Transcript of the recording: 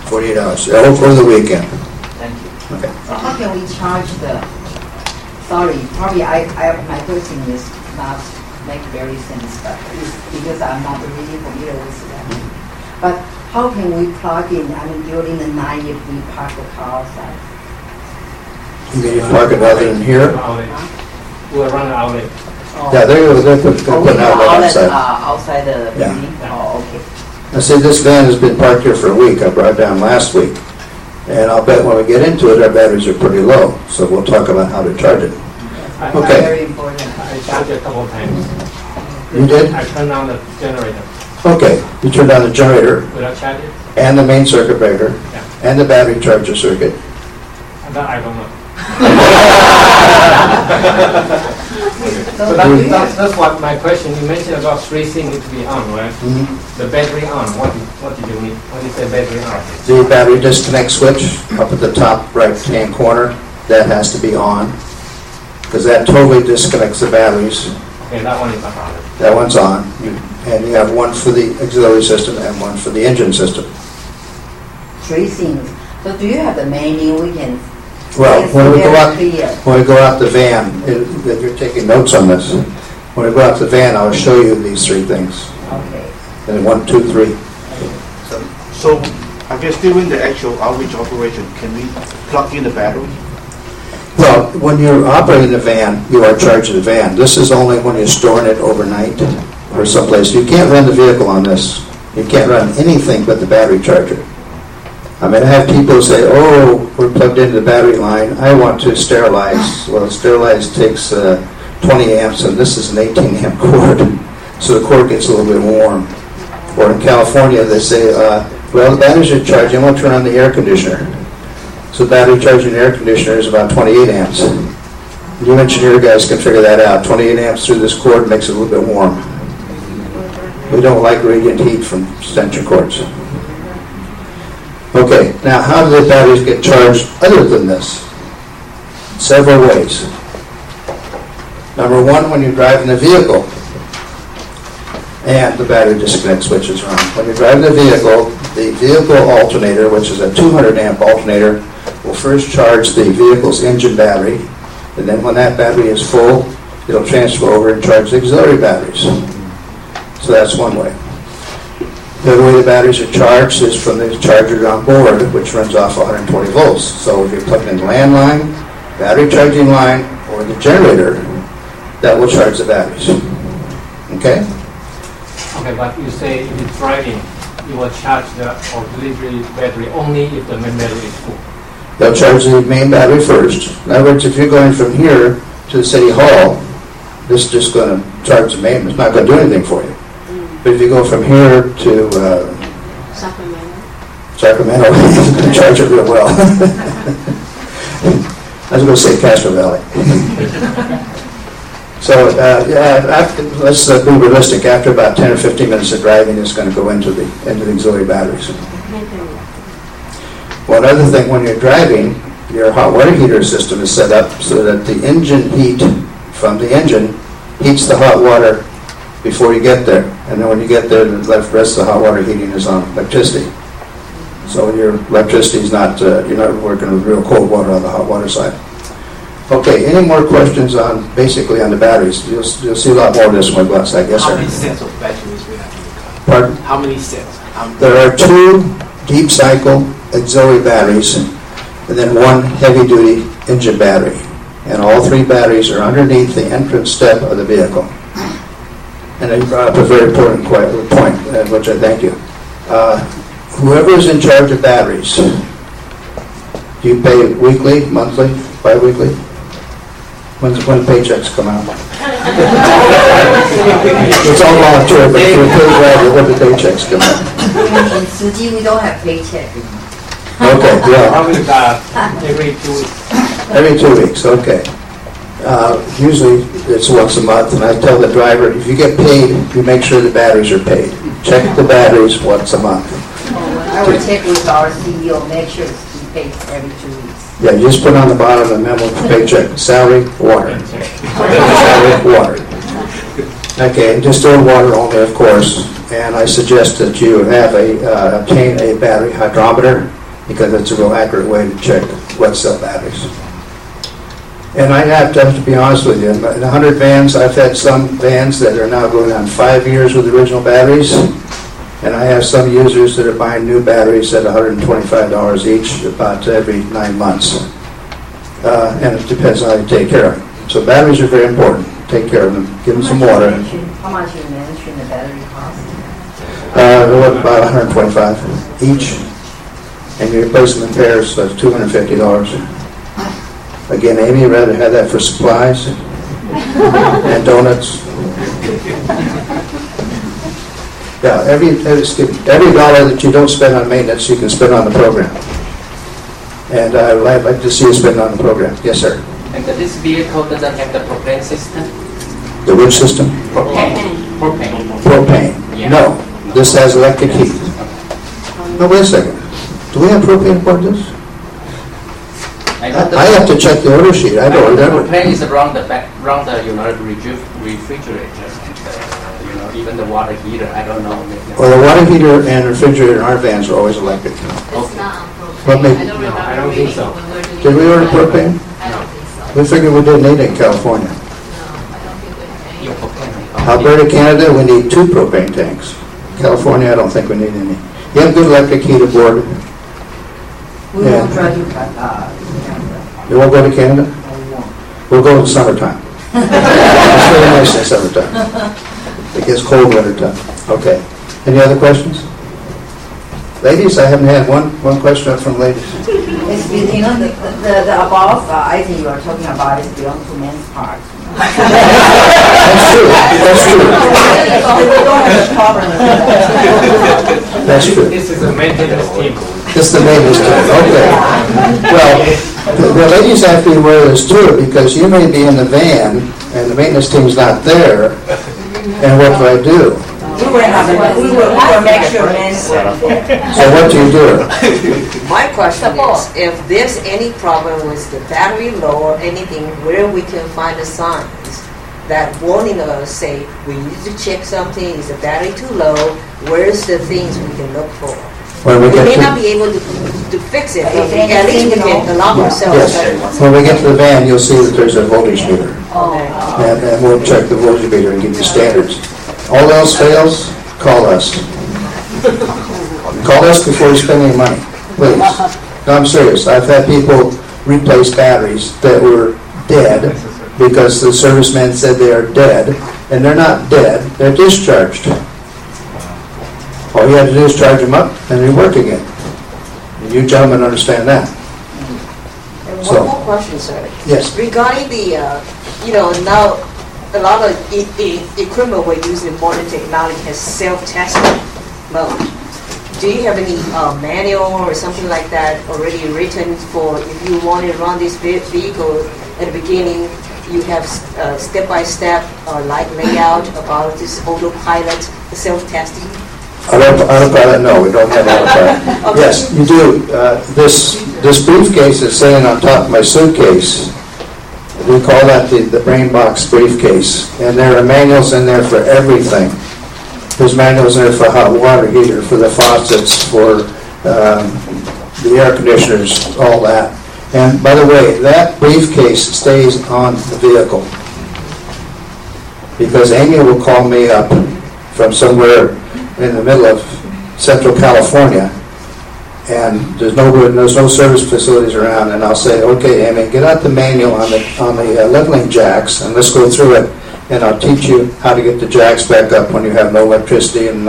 48 hours, over the weekend. Thank you. Okay. So how can we charge the, sorry, probably my question is not make very sense, but it's because I'm not really familiar with that. But how can we plug in, during the night if we park the car outside? You mean you park it other than here? We'll run an outlet. Yeah, they're putting out outside. Outside the Yeah. building? Oh, okay. I see this van has been parked here for a week. I brought it down last week. And I'll bet when we get into it, our batteries are pretty low. So we'll talk about how to charge it. That's Okay. very important. I charged it a couple of times. You did? I turned on the generator Okay. You turned on the generator without charging. and the main circuit breaker Yeah. and the battery charger circuit. And that I don't know. So So do you that's what my question. You mentioned about three things need to be on, right? Mhm. The battery on. What did you mean? What did you say battery on? The battery disconnect switch up at the top right-hand corner, that has to be on because that totally disconnects the batteries. Okay, that one is not on. That one's on. And you have one for the auxiliary system and one for the engine system. three things. So do you have the menu we can? Well, it's when we go very out, clear. when we go out the van, if you're taking notes on this, when we go out the van, I'll show you these three things. Okay. And 1, 2, 3. So, I guess during the actual outreach operation, can we plug in the battery? Well, when you're operating the van, you are charging the van. This is only when you're storing it overnight or someplace. You can't run the vehicle on this. You can't run anything but the battery charger. I mean, I have people say, oh, we're plugged into the battery line. I want to sterilize. Well, sterilize takes 20 amps, and this is an 18 amp cord. So the cord gets a little bit warm. Or in California, they say, well, the batteries are charging. I want to turn on the air conditioner. So battery charging the air conditioner is about 28 amps. You engineer guys can figure that out. 28 amps through this cord makes it a little bit warm. We don't like radiant heat from extension cords. Okay, now how do the batteries get charged other than this? Several ways. Number one, when you're driving the vehicle and the battery disconnect switches are on. When you're driving the vehicle alternator, which is a 200 amp alternator, will first charge the vehicle's engine battery, and then when that battery is full, it'll transfer over and charge the auxiliary batteries. So that's one way. The other way the batteries are charged is from the charger on board, which runs off 120 volts. So if you're plugging in the landline, battery charging line, or the generator, that will charge the batteries. Okay? Okay, but you say if it's driving, you will charge the auxiliary battery only if the main battery is full. They'll charge the main battery first. In other words, if you're going from here to the city hall, this is just going to charge the main. It's not going to do anything for you. But if you go from here to Sacramento, it's going to charge it real well. I was going to say Castro Valley. So, let's be realistic. After about 10 or 15 minutes of driving, it's going to go into the auxiliary batteries. One other thing, when you're driving, your hot water heater system is set up so that the engine heat from the engine heats the hot water before you get there. And then when you get there, the rest of the hot water heating is on electricity. So your electricity is not, you're not working with real cold water on the hot water side. Okay, any more questions on, basically on the batteries? You'll see a lot more of this when we go outside. Yes, How sir? many sets of batteries we have in the car? Pardon? How many sets? There are 2 deep cycle auxiliary batteries and then 1 heavy duty engine battery. And all 3 batteries are underneath the entrance step of the vehicle. And you brought up a very important point, which I thank you. Whoever is in charge of batteries, do you pay weekly, monthly, bi-weekly? When paychecks come out? It's all volunteer, but if you're paid right, when the paychecks come out. In Tzu we don't have paycheck. Okay, yeah. Probably every 2 weeks. Every 2 weeks, okay. Usually it's once a month, and I tell the driver, if you get paid, you make sure the batteries are paid. Check the batteries once a month. I will check with our CEO, make sure he pays every 2 weeks. Yeah, you just put on the bottom of the memo paycheck, salary, water. Salary, water. Okay, and distilled water only, of course. and I suggest that you obtain a battery hydrometer, because it's a real accurate way to check wet cell batteries. And I have to be honest with you, in 100 vans, I've had some vans that are now going on 5 years with original batteries, and I have some users that are buying new batteries at $125 each about every 9 months. And it depends on how you take care of them. So batteries are very important. Take care of them. Give them some water. How much you mentioned the battery cost? They're about $125 each, and you replace them in pairs, so that's $250. Again, Amy, you'd rather have that for supplies and donuts. Yeah, every dollar that you don't spend on maintenance, you can spend on the program. And I'd like to see you spend on the program. Yes, sir. And this vehicle doesn't have the propane system? The which system? Propane. Propane. Yeah. No, this has electric heat. No, wait a second. Do we have propane for this? I have to check the order sheet. I don't remember. Propane is around the refrigerator and even the water heater. I don't know. Well, the water heater and refrigerator in our vans are always electric. It's not on propane. What made- I don't remember I don't think so. when we were doing Did we order propane? I don't think so. We figured we didn't need it in California. No, I don't think we have any. Alberta, Canada, we need 2 propane tanks. California, I don't think we need any. You have good electric heat aboard. We Yeah. will try to You won't go to Canada? We'll go in the summertime. It's really nice in the summertime. It gets cold wintertime. Okay. Any other questions? Ladies, I haven't had one question up from ladies. It's, you know, the above item you are talking about is belong to men's parts. That's true. That's true. We don't have a problem with that. That's true. This is a maintenance team. This is the maintenance team. Okay. Well, the ladies have to be aware of this too, because you may be in the van and the maintenance team's not there, and what do I do? We will make sure men's. So what do you do? My question is, if there's any problem with the battery low or anything, where we can find the signs that warning us, say, we need to check something, is the battery too low, where's the things we can look for? When we We get may not to, be able to fix it, but If at least we anything, can alarm ourselves. yes, when we get to the van, you'll see that there's a voltage meter. Okay. And we'll check the voltage meter and give you standards. All else fails, call us. Call us before you spend any money, please. No, I'm serious. I've had people replace batteries that were dead because the serviceman said they are dead, and they're not dead, they're discharged. All you have to do is charge them up and they work again. And you gentlemen understand that. And So- one more question, sir. Yes. Regarding the, now a lot of equipment we're using in modern technology has self-testing mode. Do you have any manual or something like that already written for if you want to run this vehicle at the beginning, you have step-by-step like layout about this autopilot self-testing? Autopilot, no, we don't have autopilot. Okay. Yes, you do. This briefcase is sitting on top of my suitcase. We call that the brain box briefcase. And there are manuals in there for everything. There's manuals in there for hot water heater, for the faucets, for the air conditioners, all that. And by the way, that briefcase stays on the vehicle. Because Amy will call me up from somewhere in the middle of Central California, and there's no service facilities around, and I'll say, okay, Amy, get out the manual on the leveling jacks, and let's go through it, and I'll teach you how to get the jacks back up when you have no electricity and